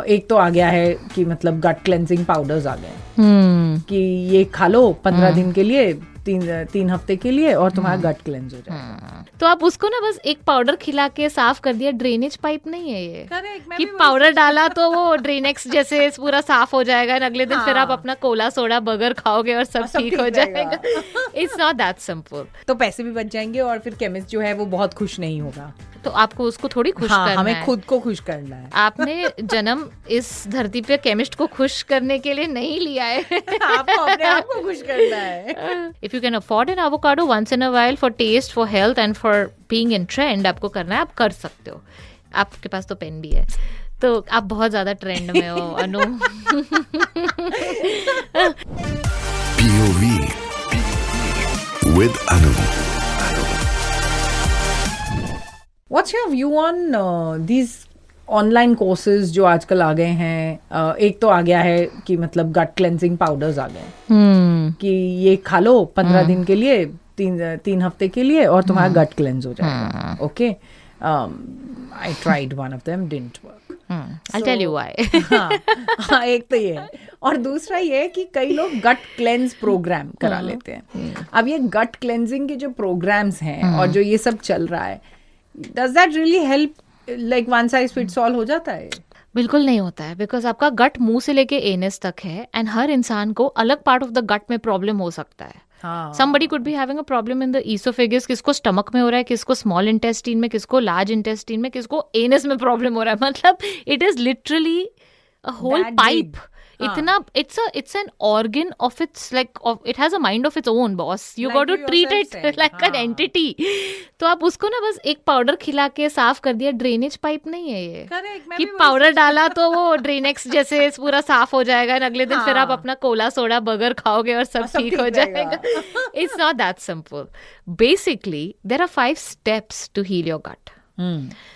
एक तो आ गया है कि मतलब गट क्लेंजिंग पाउडर्स आ गए कि ये खा लो 15 दिन के लिए, 3 हफ्ते के लिए, और तुम्हारा गट क्लेंज हो जाएगा। तो आप उसको ना बस एक पाउडर खिला के साफ कर दिया, ड्रेनेज पाइप नहीं है ये Correct, कि पाउडर डाला तो वो ड्रेनेक्स जैसे पूरा साफ हो जाएगा, अगले दिन फिर आप हाँ। अपना कोला सोडा बर्गर खाओगे और सब ठीक हो जाएगा। It's not that simple. तो पैसे भी बच जाएंगे और फिर केमिस्ट जो है वो बहुत खुश नहीं होगा। तो आपको उसको थोड़ी खुश करना हमें है, खुद को खुश करना है। आपने जन्म इस धरती पे केमिस्ट को खुश करने के लिए नहीं लिया है। आपको अपने आप को खुश करना है। If you can afford an avocado once in a while for taste, for health and for being in trend, आपको करना है, आप कर सकते हो। आपके पास तो पेन भी है, तो आप बहुत ज्यादा ट्रेंड में हो अनु। POV with Anu. What's your view on these online courses जो आजकल आ गए हैं? एक तो आ गया है कि मतलब गट क्लेंजिंग पाउडर्स आ गए कि ये खा लो 15 दिन के लिए, 3 हफ्ते के लिए, और तुम्हारा गट क्लेंज हो जाएगा। Okay, I tried one of them, didn't work. I'll tell you why. हाँ, एक तो ये है, और दूसरा ये है कि कई लोग गट क्लेंज प्रोग्राम करा लेते हैं। अब ये गट क्लेंजिंग के जो प्रोग्राम्स हैं और जो ये सब चल रहा है, does that really help? Like one size fits all हो जाता है? बिल्कुल नहीं होता है, बिकॉज आपका गट मुंह से लेके एनस तक है, एंड हर इंसान को अलग पार्ट ऑफ द गट में प्रॉब्लम हो सकता है। Somebody could be having a problem in the esophagus, किसको स्टमक में हो रहा है, किसको स्मॉल इंटेस्टाइन में, किसको लार्ज इंटेस्टाइन में, किसको एनस में प्रॉब्लम हो रहा है। मतलब it is literally a whole pipe. इतना it's an organ of its like it has a mind of its own, boss. You got to treat it like an entity. तो आप उसको ना बस एक पाउडर खिला के साफ कर दिया, ड्रेनेज पाइप नहीं है ये कि पाउडर डाला तो वो ड्रेनेक्स जैसे पूरा साफ हो जाएगा, अगले दिन फिर आप अपना कोला सोडा बर्गर खाओगे और सब ठीक हो जाएगा। It's not that simple. Basically, there are 5 steps to heal your gut.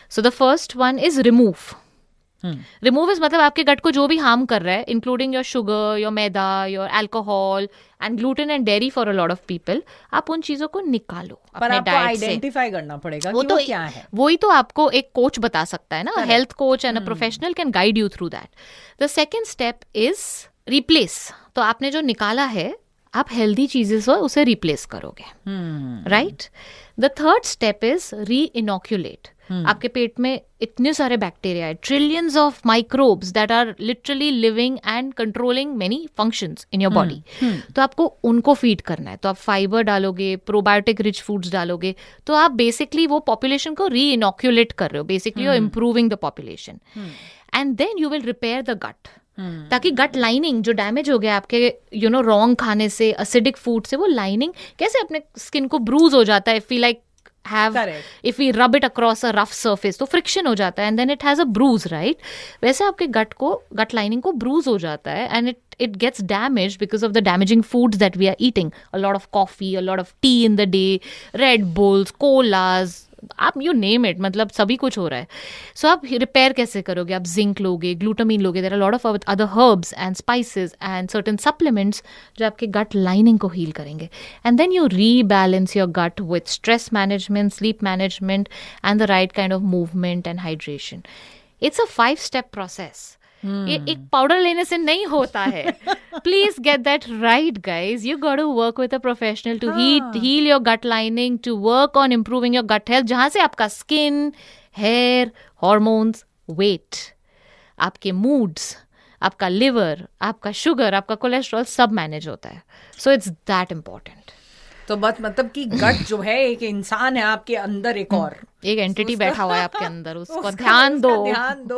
So the first one is remove. Remove is मतलब आपके गट को जो भी हार्म कर रहा है, including your sugar, your maida, your alcohol and gluten and dairy for a lot of people. आप उन चीजों को निकालो अपने डाइट से। आइडेंटिफाई करना पड़ेगा वो कि तो वो क्या है। वही तो आपको एक कोच बता सकता है ना, health coach and a professional can guide you through that. The second step is replace. तो आपने जो निकाला है, आप हेल्दी चीजें से उसे रिप्लेस करोगे, right? The third step is re inoculate. आपके पेट में इतने सारे बैक्टीरिया है, trillions of microbes that are literally living and controlling many functions in your body. तो आपको उनको फीड करना है। तो आप फाइबर डालोगे, प्रोबायोटिक रिच फूड्स डालोगे, तो आप बेसिकली वो पॉपुलेशन को री इनोक्यूलेट कर रहे हो। Basically you are improving the population, and then you will repair the gut, ताकि गट लाइनिंग जो डैमेज हो गया आपके रॉन्ग खाने से, एसिडिक फूड से, वो लाइनिंग कैसे अपने स्किन को ब्रूज हो जाता है, feel like if we rub it across a rough surface, तो फ्रिक्शन हो जाता है, and then it has a bruise, right? वैसे आपके गट लाइनिंग को ब्रूज हो जाता है, and it gets damaged because of the damaging foods that we are eating. A lot of coffee, a lot of tea in the day, Red Bulls, colas, आप you name it, मतलब सभी कुछ हो रहा है। सो आप रिपेयर कैसे करोगे? आप जिंक लोगे, ग्लूटामिन लोगे, there are lot of other herbs and spices and certain supplements जो आपके गट लाइनिंग को हील करेंगे, and then you rebalance your gut with stress management, sleep management and the right kind of movement and hydration. It's a 5-step process. ये एक powder लेने से नहीं होता है। Please get that right guys. You got to work with a professional to heal your gut lining, to work on improving your gut health, जहां से आपका स्किन, हेयर, हॉर्मोन्स, वेट, आपके मूड्स, आपका लिवर, आपका शुगर, आपका cholesterol सब manage होता है। So it's that important. तो बस मतलब कि गट जो है एक इंसान है आपके अंदर, एक और एक एंटिटी बैठा हुआ है आपके अंदर, उसको ध्यान दो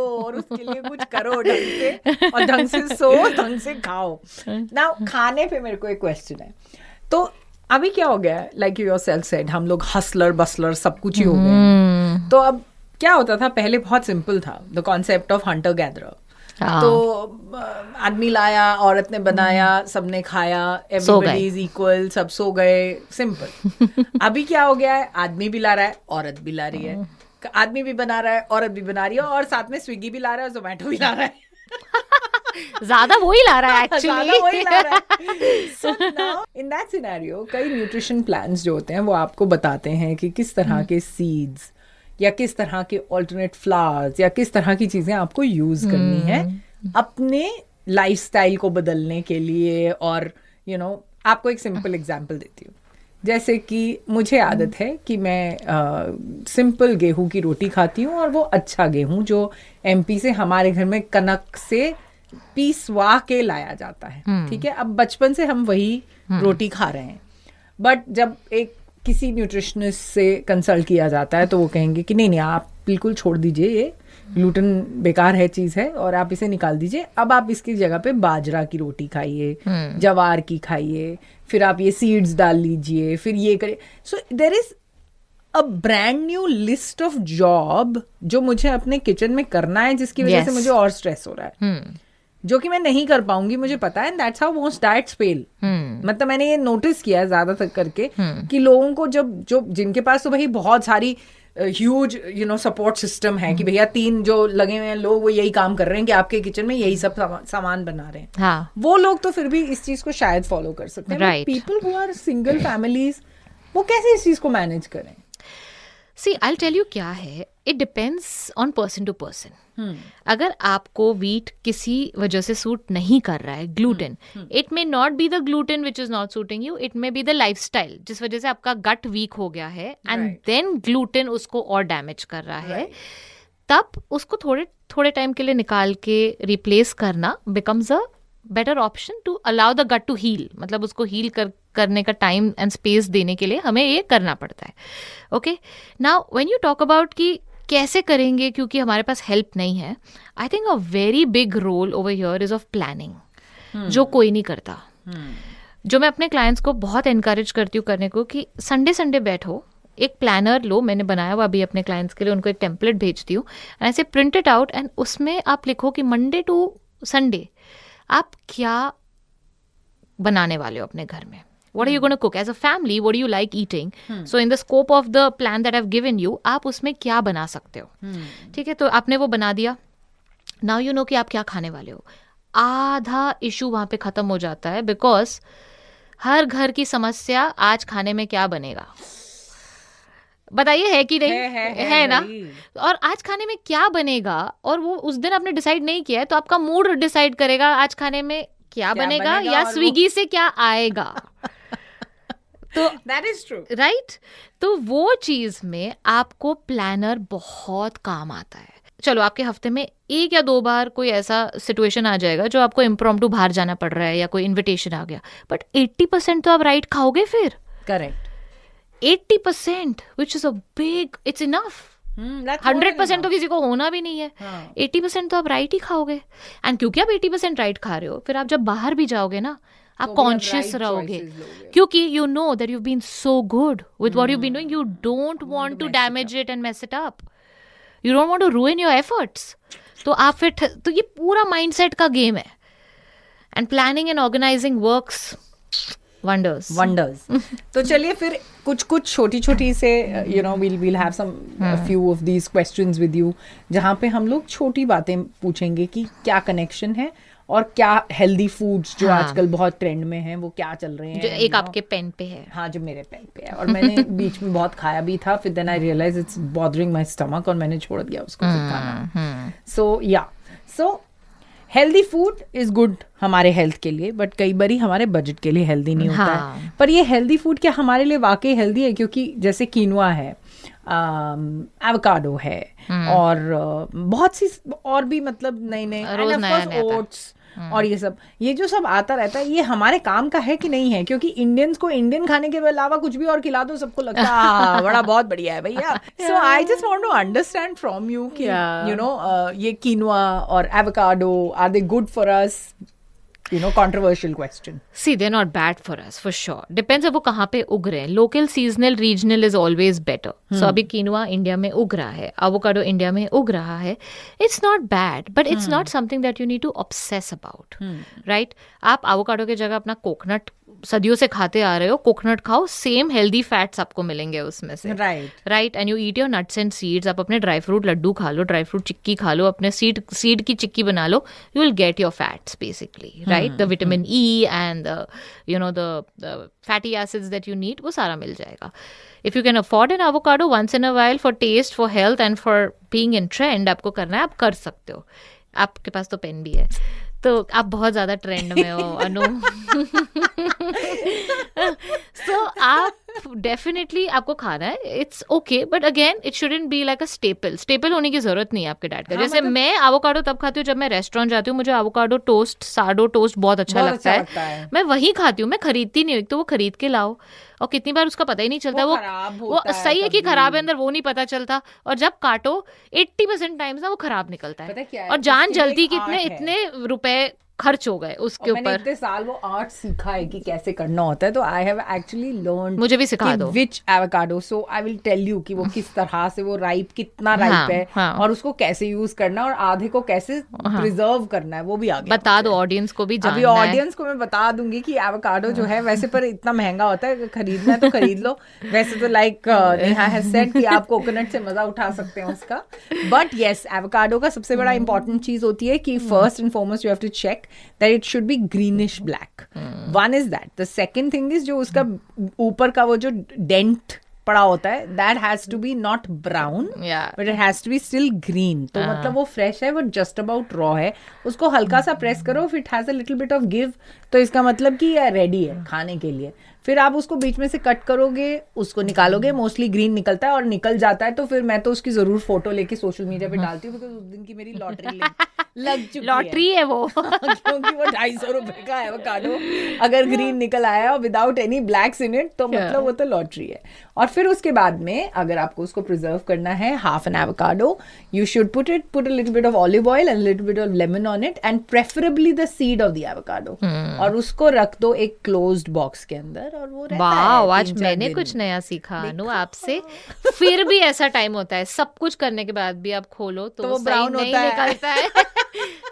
और उसके लिए कुछ करो ढंग से, और ढंग से सो, ढंग से खाओ ना। खाने पे मेरे को एक क्वेश्चन है। तो अभी क्या हो गया है, लाइक यू योरसेल्फ सेड, हम लोग हसलर बसलर सब कुछ ही हो गए। तो अब क्या होता था, पहले बहुत सिंपल था, the concept of Hunter gatherer. तो आदमी लाया, औरत ने बनाया, सबने खाया, एवरीबॉडी इज इक्वल, सब सो गए, सिंपल। अभी क्या हो गया है, आदमी भी ला रहा है, औरत भी ला रही है, आदमी भी बना रहा है, औरत भी बना रही है, और साथ में स्विगी भी ला रहा है, जोमेटो भी ला रहा है। ज्यादा वही ला रहा है actually. So now in that scenario, कई न्यूट्रिशन प्लान्स जो होते हैं वो आपको बताते हैं कि किस तरह के सीड्स या किस तरह के ऑल्टरनेट फ्लावर्स या किस तरह की चीजें आपको यूज करनी है अपने लाइफस्टाइल को बदलने के लिए। और आपको एक सिंपल एग्जांपल देती हूँ। जैसे कि मुझे आदत है कि मैं सिंपल गेहूं की रोटी खाती हूँ, और वो अच्छा गेहूं जो एमपी से हमारे घर में कनक से पीसवा के लाया जाता है। ठीक है, अब बचपन से हम वही रोटी खा रहे हैं, बट जब एक किसी न्यूट्रिशनिस्ट से कंसल्ट किया जाता है तो वो कहेंगे कि नहीं आप बिल्कुल छोड़ दीजिए, ये ग्लूटेन बेकार है चीज है और आप इसे निकाल दीजिए। अब आप इसकी जगह पे बाजरा की रोटी खाइए, जवार की खाइए, फिर आप ये सीड्स डाल लीजिए, फिर ये करिए। So there is a brand new list of job जो मुझे अपने किचन में करना है, जिसकी वजह से मुझे और स्ट्रेस हो रहा है, जो कि मैं नहीं कर पाऊंगी, मुझे पता है। That's how most diets fail. मतलब मैंने ये नोटिस किया है ज्यादातर करके कि लोगों को जो जिनके पास तो भाई बहुत सारी ह्यूज सपोर्ट सिस्टम है कि भैया 3 जो लगे हुए हैं लोग वो यही काम कर रहे हैं कि आपके किचन में यही सब सामान बना रहे हैं, हाँ. वो लोग तो फिर भी इस चीज को शायद फॉलो कर सकते हैं। People who are single families वो कैसे इस चीज को मैनेज करें? See, I'll tell you क्या है, it depends on person to person. अगर आपको वीट किसी वजह से सूट नहीं कर रहा है, gluten, it may not be the gluten which is not shooting you, it may be the lifestyle जिस वजह से आपका गट वीक हो गया है, एंड देन ग्लूटेन उसको और डैमेज कर रहा है, तब उसको थोड़े टाइम के लिए निकाल के रिप्लेस करना becomes a better option to allow the gut to heal. मतलब उसको हील करने का टाइम एंड स्पेस देने के लिए हमें ये करना पड़ता है। Okay, now when you talk about कि कैसे करेंगे क्योंकि हमारे पास हेल्प नहीं है, I think a very big roll over here is of planning, जो कोई नहीं करता। जो मैं अपने क्लाइंट्स को बहुत एनकरेज करती हूँ करने को कि संडे बैठो, एक प्लानर लो, मैंने बनाया हुआ अभी अपने क्लाइंट्स के लिए, उनको एक टेम्पलेट भेजती हूँ, ऐसे प्रिंट इट आउट, एंड उसमें आप लिखो कि मंडे टू संडे आप क्या बनाने वाले हो अपने घर में। What are you going to cook as a family? What do you like eating? So in the scope of the plan that I've given you, आप उसमें क्या बना सकते हो? ठीक है, तो आपने वो बना दिया। Now you know कि आप क्या खाने वाले हो। आधा इशू वहां पे खत्म हो जाता है, बिकॉज हर घर की समस्या आज खाने में क्या बनेगा, बताइए है कि नहीं? है ना? और आज खाने में क्या बनेगा, और वो उस दिन आपने डिसाइड नहीं किया है, तो आपका मूड डिसाइड करेगा आज खाने में क्या बनेगा या स्विगी से क्या आएगा। तो दैट इज ट्रू, राइट? तो वो चीज में आपको प्लानर बहुत काम आता है। चलो आपके हफ्ते में 1 या 2 बार कोई ऐसा सिचुएशन आ जाएगा जो आपको इम्प्रॉम्प्टू बाहर जाना पड़ रहा है या कोई इन्विटेशन आ गया, बट 80% तो आप राइट खाओगे फिर। Correct, 80% which is a big, it's enough. 100% तो किसी को होना भी नहीं है। 80% तो आप राइट ही खाओगे, एंड क्योंकि आप 80% राइट खा रहे हो, फिर आप जब बाहर भी जाओगे ना आप कॉन्शियस रहोगे, क्योंकि you know that you been so good with what you been doing, you don't want to damage it and mess it up, you don't want to ruin your efforts. तो आप फिर तो ये पूरा माइंडसेट का game है, and planning and organising works wonders. तो चलिए फिर कुछ छोटी से we'll have some few of these questions with you, जहाँ पे हम लोग छोटी बातें पूछेंगे कि क्या कनेक्शन है और क्या हेल्दी फूड्स जो आजकल बहुत ट्रेंड में हैं वो क्या चल रहे हैं। जो एक आपके पेन पे है, हाँ, जो मेरे पेन पे है, और मैंने बीच में बहुत खाया भी था, फिर then I realise it's bothering my stomach और मैंने छोड़ दिया उसको खाना। So healthy food is good हमारे हेल्थ के लिए, बट कई बारी हमारे बजट के लिए हेल्दी नहीं होता है। पर ये हेल्दी फूड क्या हमारे लिए वाकई हेल्दी है? क्योंकि जैसे कीनवा है, एवोकाडो है, और बहुत सी और भी, मतलब नए ओट्स और ये जो सब आता रहता है, ये हमारे काम का है कि नहीं है? क्योंकि इंडियंस को इंडियन खाने के अलावा कुछ भी और खिला दो, सबको लगता है बड़ा बहुत बढ़िया है भैया। So I just want to understand from you कि ये कीनवा और avocado, are they good for us? Controversial question. See, they're not bad for us, for sure. Depends on वो कहाँ पे उग रहे हैं. Local, seasonal, regional is always better. So अभी कीनवा इंडिया में उग रहा है, avocado इंडिया में उग रहा है. It's not bad, but it's not something that you need to obsess about, right? आप avocado के जगह अपना कोकोनट सदियों से खाते आ रहे हो, कोकोनट खाओ, सेम हेल्दी फैट्स आपको मिलेंगे उसमें से, right. And you eat your nuts and seeds. आप अपने ड्राई फ्रूट लड्डू खा लो, ड्राई फ्रूट चिक्की खा लो, अपने सीड की चिक्की बना लो, you will get your fats basically, right. The vitamin E and you know the fatty acids that you need, वो सारा मिल जाएगा. If you can afford an avocado once in a while for taste, for health and for being in trend, आपको करना है, आप कर सकते हो. आपके पास तो पेन भी है, तो आप बहुत ज्यादा ट्रेंड में हो अनु. So आप डेफिनेटली आपको खाना है, it's okay, but again it shouldn't be like a staple होने की जरूरत नहीं है आपके डाइट का. जैसे मैं एवोकाडो तब खाती हूँ जब मैं रेस्टोरेंट जाती हूँ, मुझे एवोकाडो टोस्ट, साडो टोस्ट बहुत अच्छा लगता है. मैं वही खाती हूँ, मैं खरीदती नहीं हूँ. तो वो खरीद के लाओ, और कितनी बार उसका पता ही नहीं चलता. वो सही है कि खराब है अंदर, वो नहीं पता चलता. और जब काटो 80% टाइम्स ना वो खराब निकलता है, और जान जलती कि इतने रुपए खर्च हो गए उसके ऊपर. इतने साल वो आर्ट सीखा है कि कैसे करना होता है. तो आई हैव एक्चुअली लर्न, मुझे भी सिखा दो which avocado. So I will tell you कि वो किस तरह से वो राइप, कितना राइप है, और उसको कैसे यूज करना, और आधे को कैसे प्रिजर्व करना है, वो भी आगे बता दो ऑडियंस को भी. अभी ऑडियंस को मैं बता दूंगी कि एवोकाडो जो है वैसे पर इतना महंगा होता है, खरीदना है तो खरीद लो. वैसे तो लाइक नेहा हैज सेड कि आप कोकोनट से मजा उठा सकते हैं उसका. बट येस, एवोकाडो का सबसे बड़ा इंपॉर्टेंट चीज होती है कि first and foremost you have to check that it should be greenish black. One is that. The second thing is जो उसका ऊपर का वो जो dent पड़ा होता है, that has to be not brown, but it has to be still green. तो मतलब वो fresh है, वो just about raw है. उसको हल्का सा press करो, if it has a little bit of give, तो इसका मतलब कि ये ready है खाने के लिए. फिर आप उसको बीच में से कट करोगे, उसको निकालोगे, मोस्टली ग्रीन निकलता है, और निकल जाता है तो फिर मैं तो उसकी जरूर फोटो लेके सोशल मीडिया पे डालती हूँ, बिकॉज उस दिन की मेरी लॉटरी लग चुकी लॉटरी है वो. क्योंकि वो 250 रुपए का एवोकाडो अगर ग्रीन निकल आया without any blacks in it, तो मतलब वो तो लॉटरी है. और फिर उसके बाद में अगर आपको उसको प्रिजर्व करना है, half an avocado, you should put a little bit of olive oil and little bit of lemon on it, and preferably the seed of the avocado, और उसको रख दो एक क्लोज्ड बॉक्स के अंदर, और वो रहता है. आज मैंने कुछ नया सीखा अनु आपसे. फिर भी ऐसा टाइम होता है, सब कुछ करने के बाद भी आप खोलो तो वो ब्राउन नहीं निकलता है.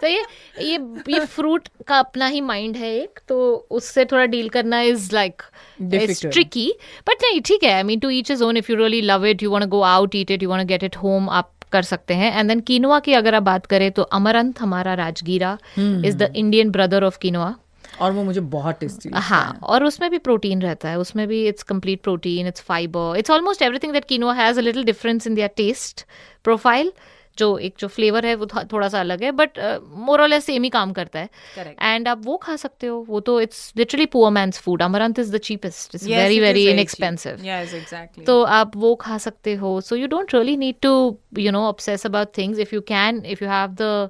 तो ये फ्रूट का अपना ही माइंड है एक, तो उससे थोड़ा डील करना इज लाइक ट्रिकी. बट नहीं, ठीक है. I mean to each his own. If you really love it, you want to go out, eat it, you want to get it home, आप कर सकते हैं. एंड देन कीनोआ की अगर आप बात करें तो अमरंथ हमारा rajgira is the Indian brother of quinoa, और वो मुझे बहुत टेस्टी लगता है. हाँ, और उसमें भी प्रोटीन रहता है, उसमें भी it's complete protein, it's fibre, it's almost everything that quinoa has. A little difference in their taste profile, जो फ्लेवर है वो थोड़ा सा अलग है, बट मोर और लेस सेम ही काम करता है. एंड आप वो खा सकते हो. वो तो it's literally poor man's food. Amaranth is the cheapest, it's very very inexpensive. तो आप वो खा सकते हो. So you don't really need to obsess about things. If you have the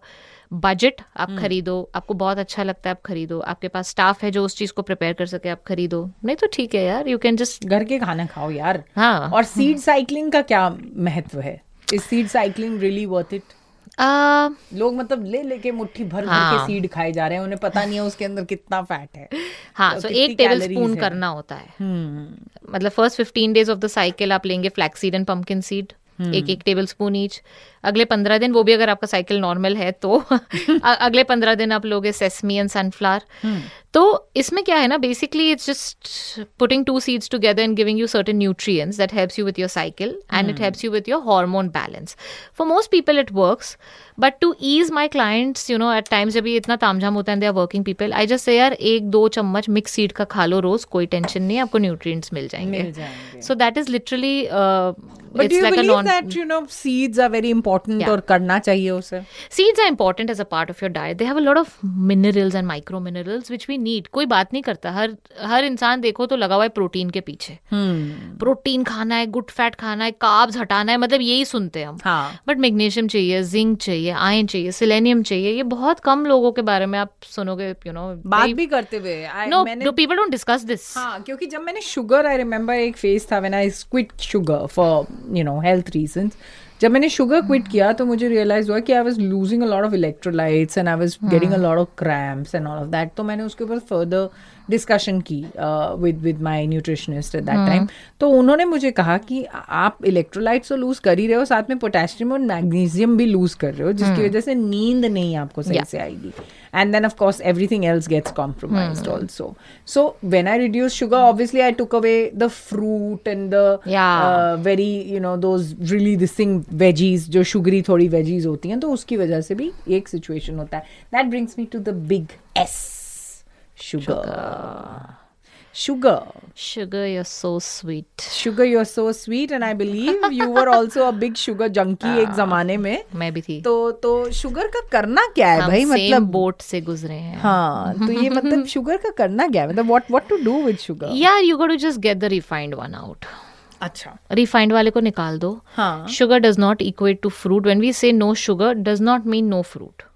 budget, आप खरीदो. आपको बहुत अच्छा लगता है, आप खरीदो. आपके पास स्टाफ है जो उस चीज को प्रिपेयर कर सके, आप खरीदो. नहीं तो ठीक है यार, यू कैन जस्ट घर के खाना खाओ यार. हाँ. और सीड साइकिलिंग का क्या महत्व है? Is seed cycling really worth it? लोग मतलब लेके मुट्ठी भर के सीड खाए जा रहे हैं, उन्हें पता नहीं है उसके अंदर कितना फैट है. हाँ, तो 1 टेबल स्पून करना होता है. मतलब first 15 days of the cycle आप लेंगे flax seed and pumpkin seed, 1 table spoon each. अगले 15 दिन, वो भी अगर आपका साइकिल नॉर्मल है तो अगले 15 दिन आप लोगे सेसमी एंड सनफ्लावर. तो इसमें क्या है ना, basically it's just putting 2 seeds together and giving you certain nutrients that helps you with your cycle, and it helps you with your hormone balance. For most people it works, but to ease my clients, at times जब ये इतना तामझाम होता है, they are working people, I just say यार 1-2 चम्मच mix seed का खा लो रोज, कोई टेंशन नहीं, आपको न्यूट्रिएंट्स मिल जाएंगे. So that is literally But do you believe that seeds are very important? और करना चाहिए उसे? Seeds are important as a part of your diet. They have a lot of minerals and micro minerals which we need. कोई बात नहीं करता, हर इंसान देखो तो लगा हुआ है प्रोटीन के पीछे. प्रोटीन खाना है, गुड फैट खाना है, कार्ब्स हटाना है, मतलब यही सुनते हैं हम. बट मैग्नीशियम चाहिए, जिंक चाहिए, आयरन चाहिए, सेलेनियम चाहिए. ये बहुत कम लोगों के बारे में आप सुनोगे, बात भी करते हुए. No, people don't discuss this. हाँ, क्योंकि जब मैंने शुगर, आई रिमेम्बर एक फेज था when I quit sugar for health reasons, जब मैंने शुगर क्विट किया तो मुझे रियलाइज हुआ कि I was losing a lot of electrolytes and I was getting a lot of cramps and all of that. तो मैंने उसके ऊपर फर्दर डिस्कशन की with my nutritionist at that time. तो उन्होंने मुझे कहा कि आप इलेक्ट्रोलाइट्स तो लूज कर ही रहे हो, साथ में पोटेशियम और मैग्नीशियम भी लूज कर रहे हो, जिसकी वजह से नींद नहीं आपको सही से आएगी. And then of course everything else gets compromised also. So when I reduced sugar, obviously I took away the fruit and the very, you know, those really this thing veggies, जो sugary थोड़ी veggies होती हैं, तो उसकी वजह से भी एक situation होता है. That brings me to the big S, sugar. Sugar, you're so sweet. Sugar, you're so sweet, and I believe you were also a big sugar junkie एक जमाने में. मैं भी थी. तो शुगर का करना क्या है भाई? मतलब सेम बोट से गुजरे हैं. हाँ, तो ये मतलब शुगर का करना क्या है? मतलब what to do with sugar? Yeah, you got to just get the refined one out. अच्छा, रिफाइंड वाले को निकाल दो. हाँ. Sugar does not equate to fruit. When we say no sugar, does not mean no fruit.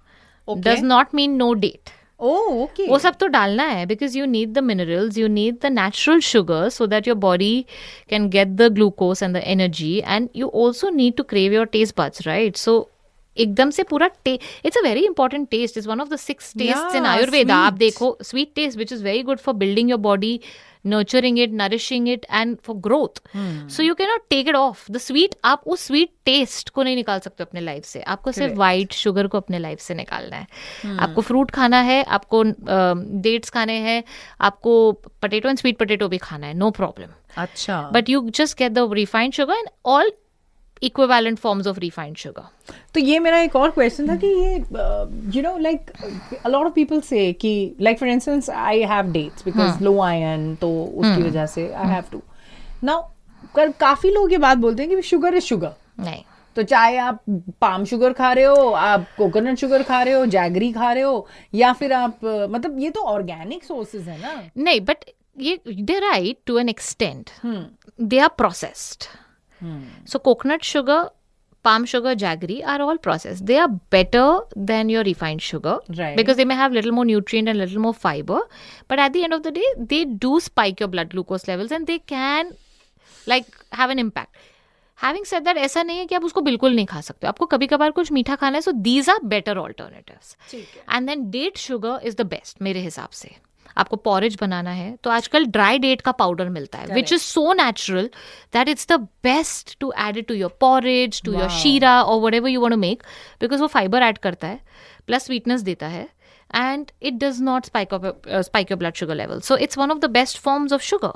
Okay. Does not mean no date. Oh, okay. वो सब तो डालना है because you need the minerals, you need the natural sugar so that your body can get the glucose and the energy, and you also need to crave your taste buds, right? So एकदम से पूरा it's a very important taste. It's one of the 6 tastes in Ayurveda. आप देखो, sweet taste, which is very good for building your body, nurturing it, nourishing it, and for growth. So you cannot take it off. The sweet, आप उस sweet taste को नहीं निकाल सकते अपने life से. आपको सिर्फ white sugar को अपने लाइफ से निकालना है. आपको fruit खाना है, आपको dates खाने हैं, आपको potato and sweet potato भी खाना है, no problem. अच्छा. But you just get the refined sugar and all equivalent forms of refined sugar. तो ये मेरा एक और क्वेश्चन था कि ये you know, like a lot of people say कि like for instance I have dates because low iron, तो उसकी वजह से I have to. Now काफी लोग ये बात बोलते हैं कि शुगर इज शुगर. नहीं, तो चाहे आप पाम शुगर खा रहे हो, आप कोकोनट शुगर खा रहे हो, जैगरी खा रहे हो, या फिर आप मतलब ये तो ऑर्गेनिक सोर्सेज है ना. नहीं, बट ये they right to an extent. They are processed. So coconut sugar, palm sugar, jaggery are all processed. They are better than your refined sugar, right? Because they may have little more nutrient and little more fiber. But at the end of the day, they do spike your blood glucose levels and they can like have an impact. Having said that, ऐसा नहीं है कि आप उसको बिल्कुल नहीं खा सकते. आपको कभी कभार कुछ मीठा खाना है. So these are better alternatives. And then date sugar is the best मेरे हिसाब से. आपको पॉरेज बनाना है तो आजकल ड्राई डेट का पाउडर मिलता है, which is so natural that it's the best to add it to your porridge, to your sheera और whatever you want to make, because वो फाइबर ऐड करता है प्लस स्वीटनेस देता है and it does not spike your blood sugar level. So it's one of the best forms of sugar.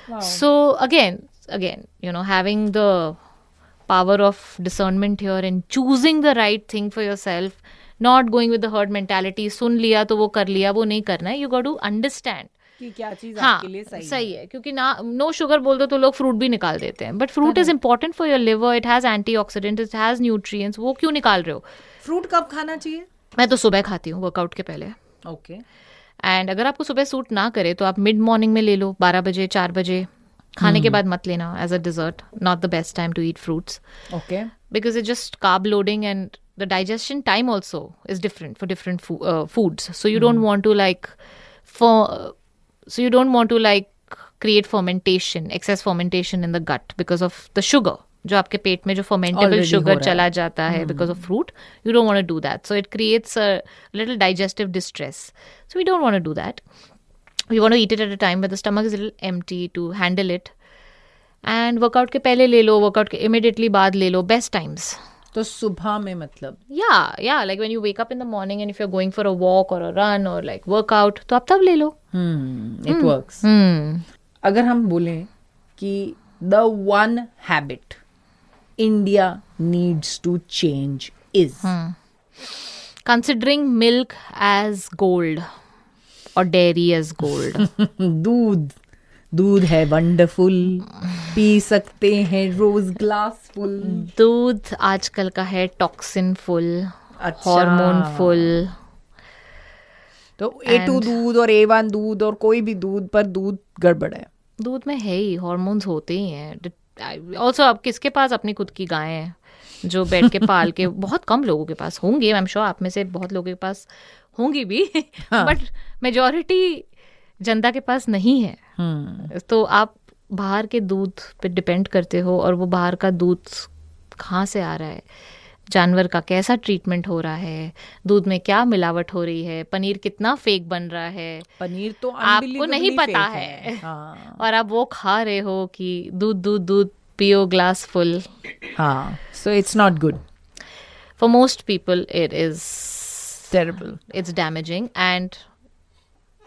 Wow. So again, you know, having the power of discernment here and choosing the right thing for yourself, not going with the herd mentality. सुन लिया तो वो कर लिया, वो नहीं करना है. You got to understand कि क्या चीज आपके लिए सही है. क्योंकि ना नो शुगर बोल दो तो लोग फ्रूट भी निकाल देते हैं. But fruit is important for your liver. It has antioxidant, it has nutrients. वो क्यों निकाल रहे हो? फ्रूट कब खाना चाहिए? मैं तो सुबह खाती हूँ वर्कआउट के पहले. ओके. एंड अगर आपको सुबह सूट ना करे तो आप मिड मॉर्निंग में ले लो, 12 बजे 4 बजे. खाने के बाद मत लेना as a dessert. Not the best time to eat fruits. Okay. Because it just carb loading and the digestion time also is different for different foods. So you don't want to create fermentation, excess fermentation in the gut because of the sugar. जो आपके पेट में जो fermentable sugar चला जाता है because of fruit, you don't want to do that. So it creates a little digestive distress. So we don't want to do that. We want to eat it at a time where the stomach is a little empty to handle it. And workout के पहले ले लो, workout के immediately बाद ले लो, best times. तो सुबह में मतलब yeah, like when you wake up in the morning and if you're going for a walk or a run or like workout, तो आप तब ले लो. It works. अगर हम बोलें कि the one habit India needs to change is considering milk as gold or dairy as gold. दूध है वंडरफुल, पी सकते हैं रोज ग्लास फुल. दूध आजकल का है टॉक्सिन फुल, हार्मोन फुल. तो A2 दूध और A1 दूध और कोई भी दूध, पर दूध गड़बड़ है. दूध में है ही हार्मोन्स होते ही हैं. ऑल्सो अब किसके पास अपनी खुद की गाय है जो बैठ के पाल के? बहुत कम लोगों के पास होंगे. आई एम श्योर आप में से बहुत लोगों के पास होंगी भी, बट मेजॉरिटी जनता के पास नहीं है. तो आप बाहर के दूध पे डिपेंड करते हो और वो बाहर का दूध कहाँ से आ रहा है, जानवर का कैसा ट्रीटमेंट हो रहा है, दूध में क्या मिलावट हो रही है, पनीर कितना फेक बन रहा है, पनीर तो आपको नहीं unbelievably पता fake है। हाँ और आप वो खा रहे हो कि दूध दूध दूध पियो ग्लास फुल। हाँ, so it's not good, For most people it is terrible. it's damaging, and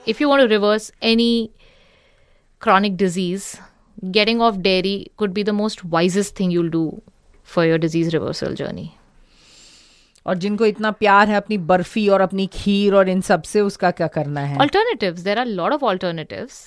if you want to reverse any chronic disease, getting off dairy could be the most wisest thing you'll do for your disease reversal journey. और जिनको इतना प्यार है अपनी बर्फी और अपनी खीर और इन सब से, उसका क्या करना है? Alternatives, there are a lot of alternatives.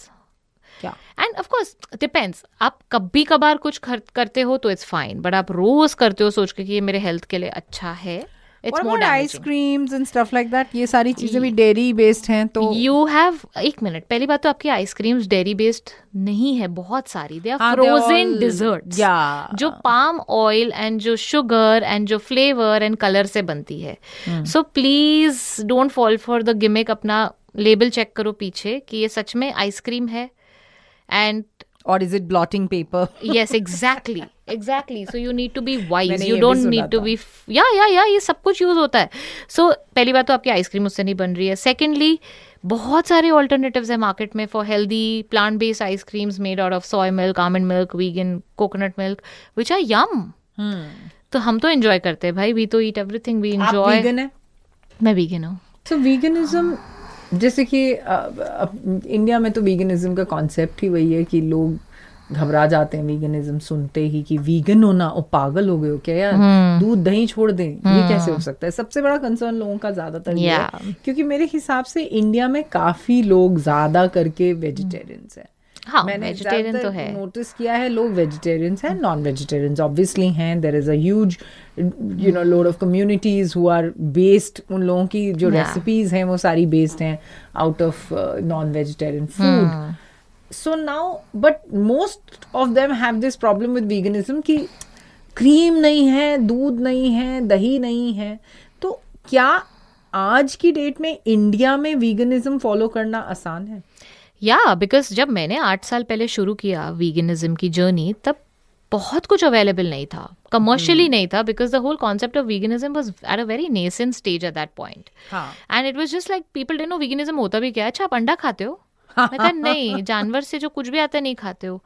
क्या? एंड ऑफ कोर्स डिपेंड्स, आप कभी कभार कुछ करते हो तो इट्स फाइन, बट आप रोज करते हो सोच के कि ये मेरे हेल्थ के लिए अच्छा है, it's more damaging. Ice creams and stuff like that, ये सारी चीजें भी डेयरी बेस्ड हैं, तो यू हैव, एक मिनट, पहली बात तो आपकी आइसक्रीम्स डेयरी बेस्ड नहीं है, बहुत सारी दे आर हाँ, they're frozen all- desserts Yeah. जो पाम ऑयल एंड जो शुगर एंड जो फ्लेवर एंड कलर से बनती है। So please don't fall for the gimmick, अपना लेबल चेक करो पीछे कि ये सच में आइसक्रीम है, एंड और is it blotting paper? yes, exactly, so you need to be wise, मैंने you ये don't भी need सुना to था। be yeah, ये सब कुछ यूज होता है। so पहली बात तो आपकी आइसक्रीम उससे नहीं बन रही है। सेकेंडली, बहुत सारे ऑल्टरनेटिव्स है मार्केट में for healthy plant based ice creams made out of soy milk, almond milk, vegan coconut milk, which are yum. तो हम तो एंजॉय करते हैं भाई, वी तो ईट एवरीथिंग, वी आप एंजॉय। vegan है? मैं वीगन हूँ। तो वीगनिज्म, जैसे कि इंडिया में तो वीगनिज्म का कॉन्सेप्ट ही वही है कि लोग घबरा जाते हैं वीगनिज्म सुनते ही कि वीगन होना, ओ पागल हो गए हो क्या यार, दूध दही छोड़ दें, ये कैसे हो सकता है? सबसे बड़ा कंसर्न लोगों का ज्यादातर ये है, क्योंकि मेरे हिसाब से इंडिया में काफी लोग ज्यादा करके वेजिटेरियंस हैं। हाँ, मैंने वेजिटेरियन तो है। नोटिस किया है, लोग वेजिटेरियंस हैं, नॉन वेजिटेरियंस ऑब्वियसली हैं। There is a huge load of communities who are based, उन लोगों की जो रेसिपीज हैं वो सारी बेस्ड हैं out of non vegetarian food. So now, but most of them have this problem with veganism कि क्रीम नहीं है, दूध नहीं है, दही नहीं है। तो क्या आज की डेट में इंडिया में वीगनिज्म फॉलो करना आसान है? बिकॉज जब मैंने 8 साल पहले शुरू किया वीगनिज्म की जर्नी, तब बहुत कुछ अवेलेबल नहीं था, कमर्शियली नहीं था, because the whole concept of veganism was at a very nascent stage at that point, and it was just like people didn't know veganism होता भी क्या है। अच्छा, आप अंडा खाते हो? मैं कहा नहीं, जानवर से जो कुछ भी आता है नहीं खाते हो,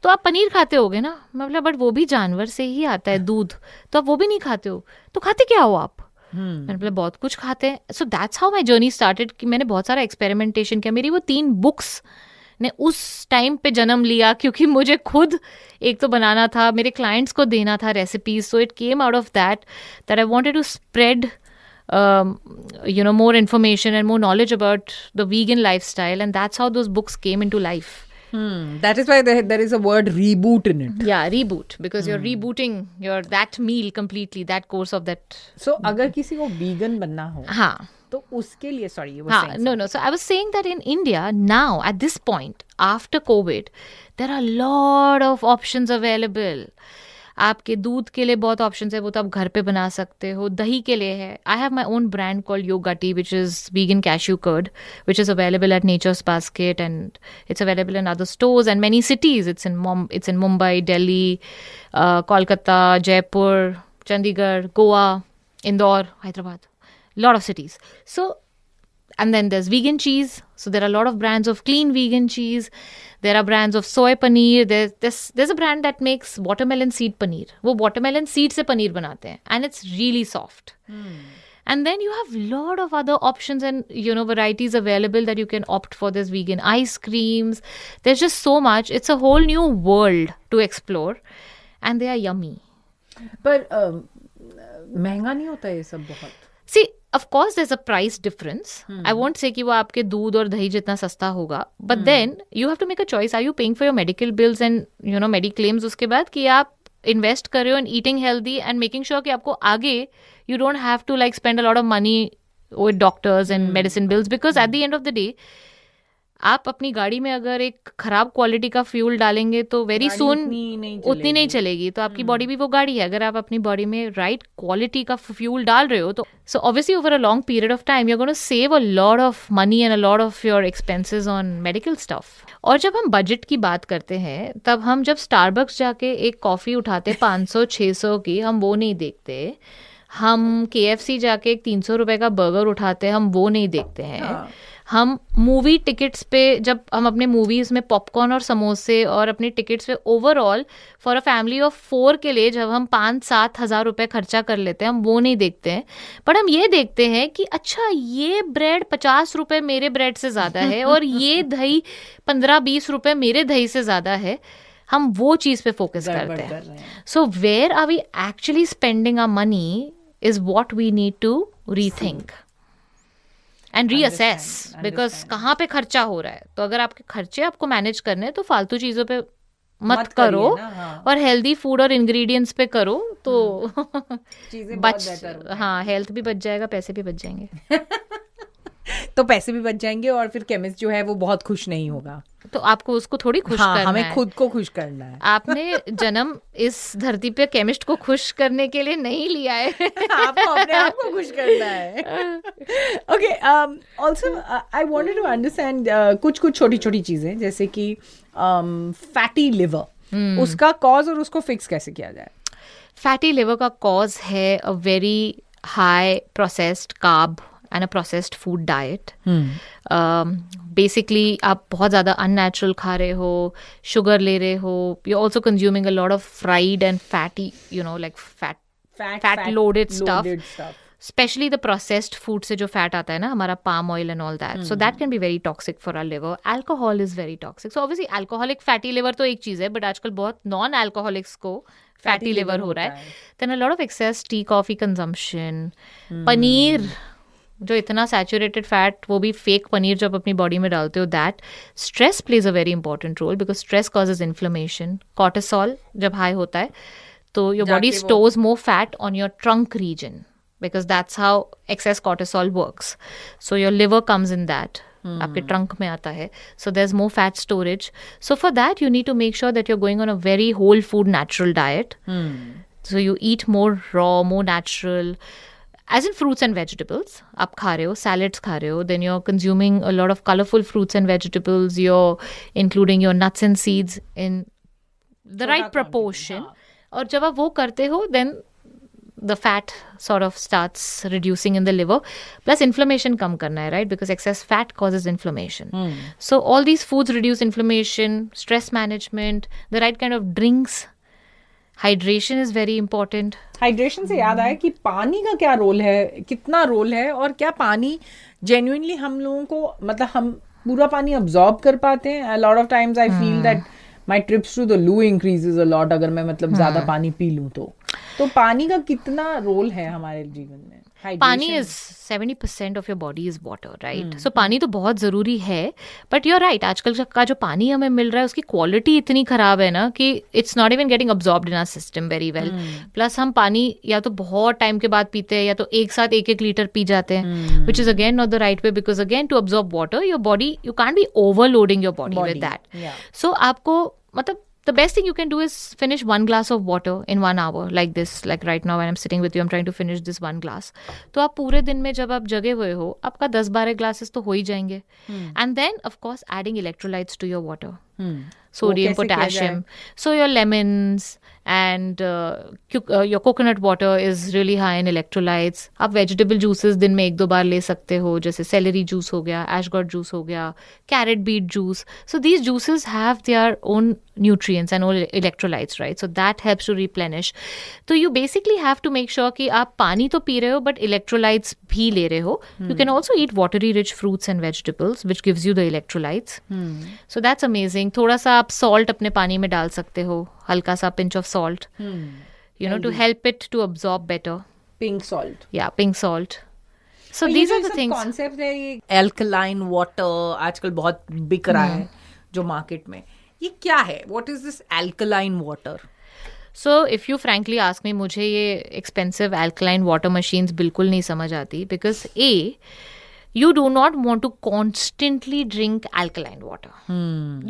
तो आप पनीर खाते होगे ना? मतलब बट वो भी जानवर से ही आता है, दूध, तो आप वो भी नहीं खाते हो, तो खाते क्या हो आप? मैंने बोला बहुत कुछ खाते हैं। So that's how my journey started कि मैंने बहुत सारा एक्सपेरिमेंटेशन किया। मेरी वो 3 बुक्स ने उस टाइम पे जन्म लिया, क्योंकि मुझे खुद एक तो बनाना था, मेरे क्लाइंट्स को देना था recipes, so it came out of that I wanted to spread more information and more knowledge about the vegan lifestyle, and that's how those books came into life. That is why there is a word reboot in it. Yeah, reboot, because you're rebooting that meal completely, that course of that. So अगर किसी को vegan बनना हो, हाँ, तो उसके लिए, sorry, you were saying no. So I was saying that in India now, at this point, after COVID, there are a lot of options available. आपके दूध के लिए बहुत ऑप्शंस है, वो तो आप घर पे बना सकते हो। दही के लिए है, I have my own brand called yoga tea, which is vegan cashew curd, which is available at Nature's Basket, and it's available in other stores and many cities. It's in Mumbai, Delhi, Kolkata, Jaipur, Chandigarh, Goa, Indore, Hyderabad, lot of cities. So, and then there's vegan cheese. So there are a lot of brands of clean vegan cheese. There are brands of soy paneer. There's a brand that makes watermelon seed paneer. वो watermelon seed से पनीर बनाते हैं, and it's really soft. And then you have lot of other options and varieties available that you can opt for. There's vegan ice creams. There's just so much. It's a whole new world to explore, and they are yummy. पर महंगा नहीं होता ये सब बहुत? See, of course there's a price difference. I won't say कि वो आपके दूध और दही जितना सस्ता होगा, but then you have to make a choice. Are you paying for your medical bills and mediclaims उसके बाद, कि आप invest कर रहे हो in eating healthy and making sure कि आपको आगे you don't have to like spend a lot of money with doctors and medicine bills, because at the end of the day आप अपनी गाड़ी में अगर एक खराब क्वालिटी का फ्यूल डालेंगे तो वेरी गाड़ी सून उतनी नहीं चलेगी। तो आपकी बॉडी भी वो गाड़ी है। अगर आप अपनी बॉडी में राइट क्वालिटी का फ्यूल डाल रहे हो तो so obviously over a long period of time you are gonna save a lot of money and a lot of your expenses on medical stuff. और जब हम बजट की बात करते हैं तब हम जब स्टारबक्स जाके एक कॉफ़ी उठाते 500-600 की, हम वो नहीं देखते। हम KFC जाके एक 300 रुपए का बर्गर उठाते हैं, हम वो नहीं देखते हैं। हाँ। हम मूवी टिकट्स पे जब हम अपने मूवीज में पॉपकॉर्न और समोसे और अपनी टिकट्स पे overall for a family of 4 के लिए जब हम 5-7 हज़ार रुपए खर्चा कर लेते हैं, हम वो नहीं देखते हैं। बट हम ये देखते हैं कि अच्छा ये ब्रेड 50 रुपए मेरे ब्रेड से ज़्यादा है और ये दही 15-20 रुपए मेरे दही से ज़्यादा है। हम वो चीज़ पे फोकस गड़बड़ करते कर हैं। रहे हैं। So where are we actually spending our money is what we need to rethink and reassess because कहाँ पे खर्चा हो रहा है। तो अगर आपके खर्चे आपको मैनेज करने हैं तो फालतू चीज़ों पे मत करो करिए ना, हाँ। और हेल्दी फूड और इंग्रेडिएंट्स पे करो तो चीजें बहुत बच better हो हाँ हेल्थ भी बच जाएगा, पैसे भी बच जाएंगे। तो पैसे भी बच जाएंगे और फिर केमिस्ट जो है वो बहुत खुश नहीं होगा। तो आपको उसको थोड़ी खुश हाँ, करना हमें है। खुद को खुश करना है। आपने जन्म इस धरती पे केमिस्ट को खुश करने के लिए नहीं लिया है। आपको अपने आप को खुश करना है। Okay, also I wanted to understand कुछ छोटी छोटी चीजें जैसे कि फैटी लिवर, उसका कॉज और उसको फिक्स कैसे किया जाए। फैटी लिवर का कॉज है a very high processed carb and a processed food diet. Basically आप बहुत ज़्यादा अननेचुरल खा रहे हो, शुगर ले रहे हो, you also consuming a lot of fried and fatty like fat loaded stuff, specially the processed food से जो फैट आता है ना हमारा palm oil and all that, so that can be very toxic for our liver. Alcohol is very toxic. So obviously alcoholic fatty liver तो एक चीज़ है, बट आजकल बहुत नॉन अल्कोहलिक्स को फैटी लिवर हो रहा है। Then a lot of access tea coffee consumption, paneer जो इतना सैचुरेटेड फैट, वो भी फेक पनीर जब अपनी बॉडी में डालते हो, that stress plays a very important role because stress causes inflammation. Cortisol जब हाई होता है तो your body stores more fat on your trunk region because that's how excess cortisol works. So your liver comes in that. आपके trunk में आता है. So there's more fat storage. So for that you need to make sure that you're going on a very whole food natural diet. So you eat more raw, more natural, as in fruits and vegetables. आप खा रहे हो, salads खा रहे हो, then you're consuming a lot of colorful fruits and vegetables. You're including your nuts and seeds in the right proportion. और जब आप वो करते हो, then the fat sort of starts reducing in the liver. Plus inflammation कम करना है, right? Because excess fat causes inflammation. So all these foods reduce inflammation, stress management, the right kind of drinks. Hydration is very important. Hydration से याद आया कि पानी का क्या role है, कितना रोल है, और क्या पानी जेन्युइनली हम लोगों को, मतलब हम पूरा पानी अब्जॉर्ब कर पाते हैं? A lot of times I feel that my trips to the loo increases a lot अगर मैं मतलब ज्यादा पानी पी लूं तो पानी का कितना रोल है हमारे जीवन में? पानी is 70% of your body is water, right? So पानी तो बहुत ज़रूरी है, बट यू आर राइट, आजकल का जो पानी हमें मिल रहा है उसकी क्वालिटी इतनी ख़राब है ना कि it's not even getting absorbed in our system very well. Plus हम पानी या तो बहुत टाइम के बाद पीते हैं या तो एक साथ 1-1 लीटर पी जाते हैं, which is again not the right way, because again to absorb water your body, you can't be overloading your body with that. So आपको मतलब the best thing you can do is finish 1 glass of water in 1 hour, like this, like right now when I'm sitting with you, I'm trying to finish this 1 glass. तो आप पूरे दिन में जब आप जगे हुए हो, आपका 10-12 glasses तो हो ही जाएंगे. And then of course adding electrolytes to your water. Sodium, potassium. So your lemons and your coconut water is really high in electrolytes. आप vegetable juices दिन में 1-2 बार ले सकते हो, जैसे celery juice हो गया, ashgot juice हो गया, carrot beet juice. So these juices have their own nutrients and all electrolytes, right? So that helps to replenish. So you basically have to make sure कि आप पानी तो पी रहे हो but electrolytes भी ले रहे हो. You can also eat watery rich fruits and vegetables which gives you the electrolytes. So that's amazing. थोड़ा सा आप salt अपने पानी में डाल सकते हो, हल्का सा pinch of salt, you know, to help it to absorb better. Pink salt. Yeah, pink salt. So these are the things. Concept है ये एल्कलाइन वाटर आजकल बहुत बिक रहा है जो मार्केट में, ये क्या है? What is this alkaline water? So if you frankly ask me, मुझे ये expensive alkaline water machines बिल्कुल नहीं समझ आती, because A, you do not want to constantly drink alkaline water.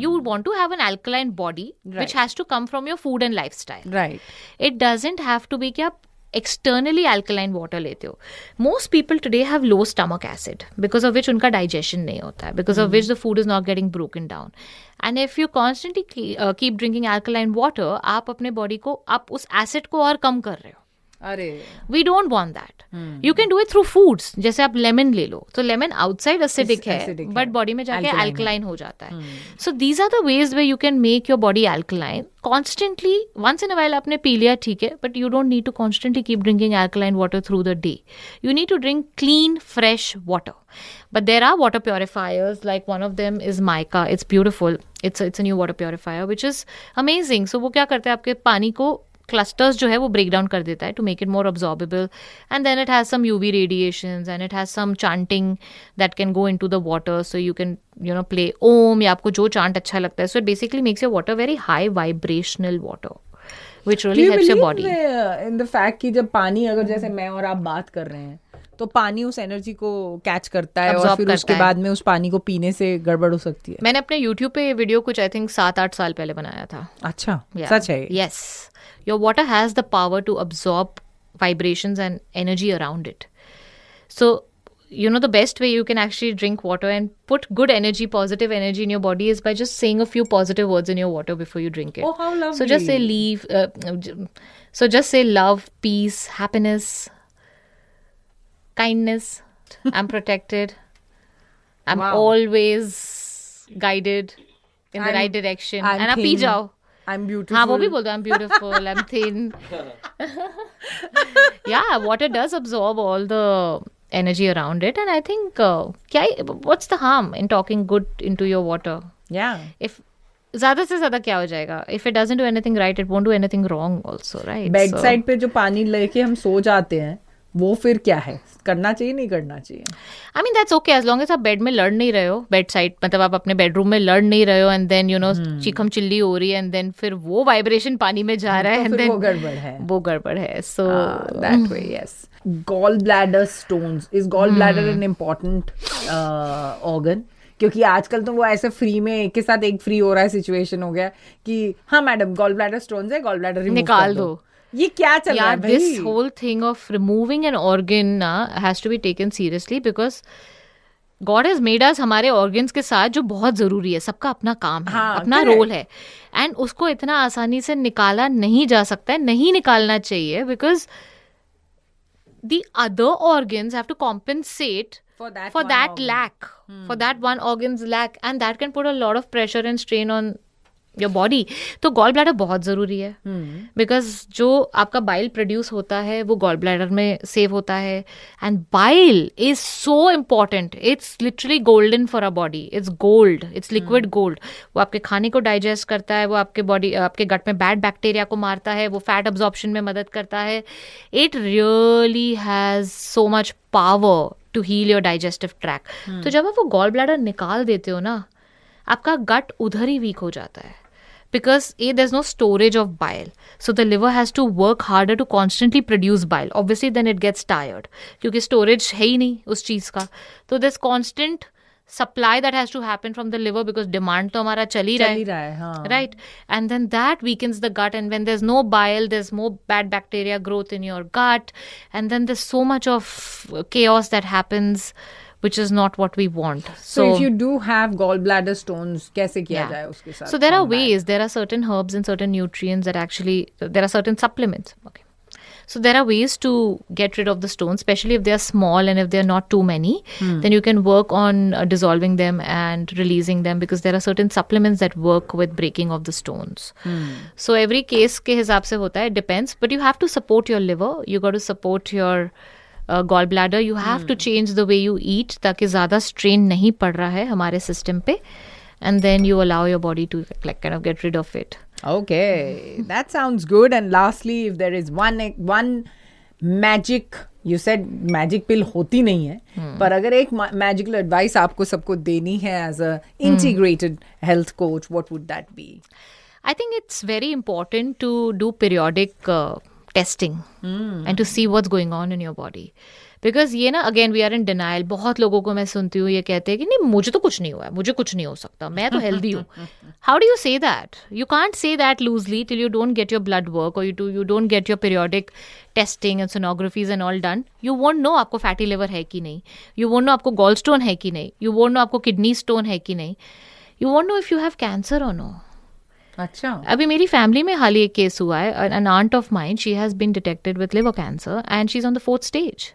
You want to have an alkaline body, which Right. has to come from your food and lifestyle. Right. It doesn't have to be कि आप externally alkaline water लेते हो. Most people today have low stomach acid, because of which उनका digestion नहीं होता है, because of which the food is not getting broken down. And if you constantly keep drinking alkaline water, आप अपने body को, आप उस acid को और कम कर रहे हो. अरे We don't want that. You can do it through foods. जैसे आप लेमन ले लो, तो लेमन outside acidic है, acidic but है. body में जाके Alkaline है. alkaline हो जाता है. So these are the ways where you can make your body alkaline. Constantly, once in a while आपने पी लिया, ठीक है, but you don't need to constantly keep drinking alkaline water through the day. You need to drink clean, fresh water. But there are water purifiers, like one of them is Mica. It's beautiful. It's a new water purifier, which is amazing. So वो क्या करते हैं, आपके पानी को clusters जो है वो break down कर देता है to make it more absorbable, and then it has some UV radiations and it has some chanting that can go into the water, so you can play Om या आपको जो chant अच्छा लगता है. So it basically makes your water very high vibrational water, which really helps your body. In the fact कि जब पानी, अगर जैसे मैं और आप बात कर रहे हैं, तो पानी उस एनर्जी को कैच करता है और Absorb फिर करता उसके है. बाद में उस पानी को पीने से गड़बड़ हो सकती है. मैंने अपने YouTube पे ये वीडियो कुछ आई थिंक 7-8 साल पहले बनाया था. अच्छा, Yeah. सच है. Yes. Your water has the power to absorb vibrations and energy around it. So, the best way you can actually drink water and put good energy, positive energy in your body is by just saying a few positive words in your water before you drink it. Oh, how lovely. So just say just say love, peace, happiness, kindness. I'm protected. I'm Wow. always guided in the I'm- right direction. I'm and आप P thin. जाओ. I'm beautiful. हाँ वो भी बोल दो I'm beautiful, I'm thin. Yeah, water does absorb all the energy around it, and I think what's the harm in talking good into your water? Yeah. If ज़्यादा से ज़्यादा क्या हो जाएगा? If it doesn't do anything right, it won't do anything wrong also, right? Bed So- side पे जो पानी लेके हम सो जाते हैं, वो फिर क्या है, करना चाहिए नहीं करना चाहिए? I mean that's okay as long as आप बेड में लड़ नहीं रहे हो, बेड साइड मतलब आप अपने बेडरूम में लड़ नहीं रहे हो, एंड देन चीखम चिल्ली हो रही है, एंड देन फिर वो वाइब्रेशन पानी में जा रहा है, तो एंड फिर देन वो गड़बड़ है. वो गड़बड़ है. So That way, yes. Gallbladder stones. Is gallbladder an important organ? क्योंकि आजकल तो वो ऐसे फ्री में एक के साथ एक फ्री हो रहा है, सिचुएशन हो गया कि हाँ मैडम गॉल ब्लैडर स्टोन्स है, गॉल ब्लैडर निकाल दो. ये क्या चल रहा है भाई? This whole thing of removing an organ has to be taken seriously, because God has made us हमारे organs के साथ, जो बहुत जरूरी है. सबका अपना काम है, हाँ, अपना correct. रोल है, एंड उसको इतना आसानी से निकाला नहीं जा सकता है, नहीं निकालना चाहिए, because the other organs have to compensate For that for one that organ. lack, for that one organ's lack, and that can put a lot of pressure and strain on your body. तो gall bladder बहुत ज़रूरी है, because जो आपका bile produce होता है वो gall bladder में सेव होता है, and bile is so important. It's literally golden for a body. It's gold, it's liquid gold. वो आपके खाने को डाइजेस्ट करता है, वो आपके गट में बैड बैक्टीरिया को मारता है, वो फैट अब्जॉर्प्शन में मदद करता है. It really has so much power to heal your digestive tract. तो जब आप वो गॉल ब्लैडर निकाल देते हो ना, आपका गट उधर ही वीक हो जाता है, because there's no storage of bile, so the liver has to work harder to constantly produce bile. Obviously then it gets tired क्योंकि storage है ही नहीं उस चीज़ का. तो there's constant supply that has to happen from the liver, because demand तो हमारा चल ही रहा है, हाँ. right? And then that weakens the gut, and when there's no bile, there's more bad bacteria growth in your gut, and then there's so much of chaos that happens, which is not what we want. So if you do have gallbladder stones, कैसे किया जाए उसके साथ? So there are ways. There are certain herbs and certain nutrients that actually, there are certain supplements. Okay. So there are ways to get rid of the stones, especially if they are small and if they are not too many. Then you can work on dissolving them and releasing them, because there are certain supplements that work with breaking of the stones. So every case के हिसाब से होता है, it depends. But you have to support your liver. You got to support your gallbladder. You have to change the way you eat, ताकि ज़्यादा strain नहीं पड़ रहा है हमारे system पे, and then you allow your body to like kind of get rid of it. Okay, that sounds good. And lastly, if there is one magic, you said magic pill होती नहीं है, पर अगर एक magical advice आपको सबको देनी है as a integrated health coach, what would that be? I think it's very important to do periodic testing and to see what's going on in your body, because ये ना again we are in denial. बहुत लोगों को मैं सुनती हूँ ये कहते हैं कि नहीं मुझे तो कुछ नहीं हुआ है, मुझे कुछ नहीं हो सकता, मैं तो हेल्दी हूँ. How do you say that? You can't say that loosely till you don't get your blood work और you don't get your periodic testing and sonographies and all done. You won't know आपको fatty liver है कि नहीं, you won't know आपको gallstone है कि नहीं, you won't know आपको किडनी स्टोन है कि नहीं, you won't know if you have cancer or no. अच्छा. अभी मेरी फैमिली में हाल ही एक केस हुआ है. An aunt of mine, she has been detected with liver cancer and she is on the 4th stage.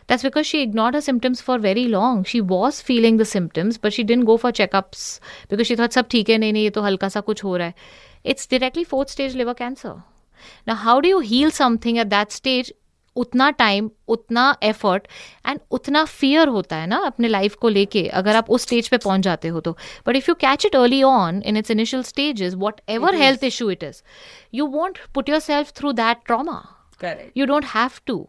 That's because she ignored her symptoms for very long. She was feeling the symptoms, but she didn't go for checkups because she thought सब ठीक है, नहीं ये तो हल्का सा कुछ हो रहा है. It's directly 4th stage liver cancer. Now, how do you heal something at that stage? उतना टाइम, उतना एफर्ट एंड उतना फियर होता है ना अपने लाइफ को लेके अगर आप उस स्टेज पे पहुंच जाते हो तो. But if you catch it early on in its initial stages, what ever health issue it is, you want put your self through that trauma. Correct. You don't have to.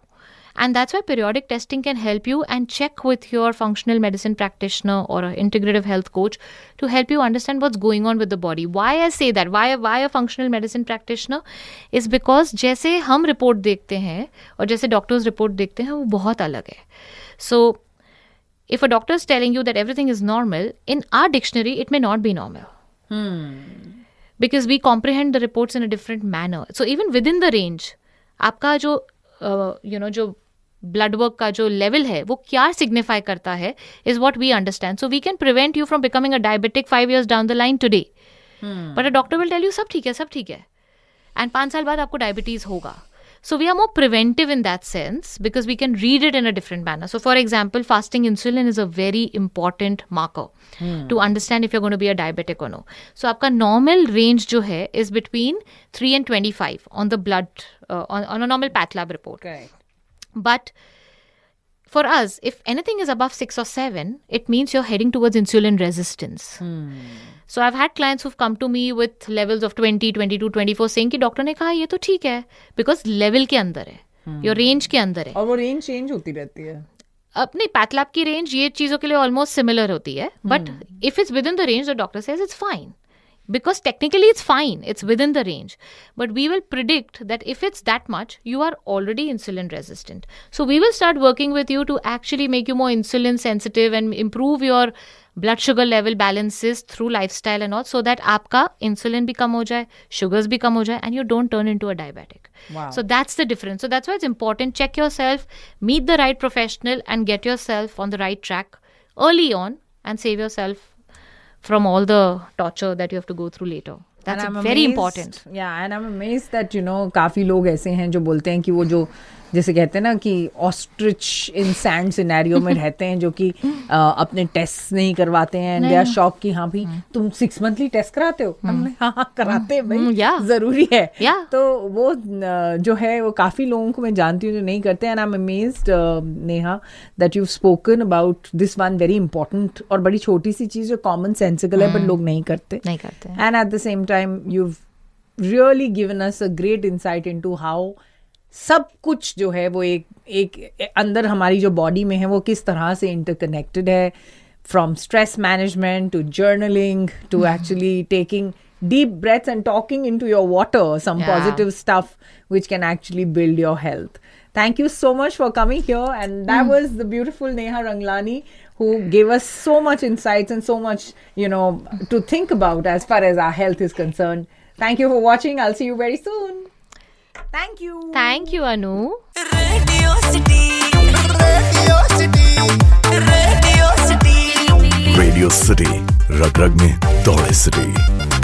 And that's why periodic testing can help you, and check with your functional medicine practitioner or an integrative health coach to help you understand what's going on with the body. Why I say that, why a functional medicine practitioner is because जैसे हम report देखते हैं और जैसे doctors report देखते हैं वो बहुत अलग है. So if a doctor is telling you that everything is normal, in our dictionary it may not be normal. Because we comprehend the reports in a different manner. So even within the range, आपका जो जो blood work का जो level है वो क्या signify करता है is what we understand. So we can prevent you from becoming a diabetic 5 years down the line today, but a doctor will tell you सब ठीक है एंड 5 साल बाद आपको डायबिटीज होगा. So we are more preventive in that sense because we can read it in a different manner. So for example, fasting insulin is a very important marker to understand if you're going to be a diabetic or no. So आपका normal range जो है is between 3 and 25 on the blood, on a normal path lab report. Correct. But for us, if anything is above 6 or 7, it means you're heading towards insulin resistance. So I've had clients who've come to me with levels of 20, 22, 24 saying कि doctor ने कहा ये तो ठीक है because level के अंदर है, your range के अंदर है. और वो रेंज चेंज होती रहती है. अपनी पैथलैब की रेंज ये चीज़ों के लिए ऑलमोस्ट सिमिलर होती है, but if it's with in the range the doctor says it's fine. Because technically it's fine, it's within the range. But we will predict that if it's that much, you are already insulin resistant. So we will start working with you to actually make you more insulin sensitive and improve your blood sugar level balances through lifestyle and all, so that आपका insulin भी कम हो जाए, sugars भी कम हो जाए, and you don't turn into a diabetic. Wow. So that's the difference. So that's why it's important. Check yourself, meet the right professional, and get yourself on the right track early on, and save yourself from all the torture that you have to go through later. That's very important. Yeah, and I'm amazed that काफी लोग ऐसे हैं जो बोलते हैं कि वो जो जैसे कहते हैं ना कि ऑस्ट्रिच इन सैंड सिनेरियो में रहते हैं जो कि अपने टेस्ट नहीं करवाते हैं एंड दे आर शॉक कि हाँ भाई तुम 6 monthly टेस्ट कराते हो. हमने हाँ कराते हैं भाई, जरूरी है. तो वो जो है वो काफी लोगों को मैं जानती हूँ जो नहीं करते. And I am amazed Neha that you spoken about this one very important और बड़ी छोटी सी चीज जो कॉमन सेंसिकल है बट लोग नहीं करते. And at the same time you really given us a great insight into how सब कुछ जो है वो एक अंदर हमारी जो बॉडी में है वो किस तरह से इंटरकनेक्टेड है, from stress management to journaling to actually taking deep breaths and talking into your water, some positive stuff which can actually build your health. Thank you so much for coming here, and that was the beautiful Neha Ranglani who gave us so much insights and so much to think about as far as our health is concerned. Thank you for watching. I'll see you very soon. Thank you. Thank you, Anu. Radio City. Radio City. Radio City. Radio City, रग रग में दौड़े City.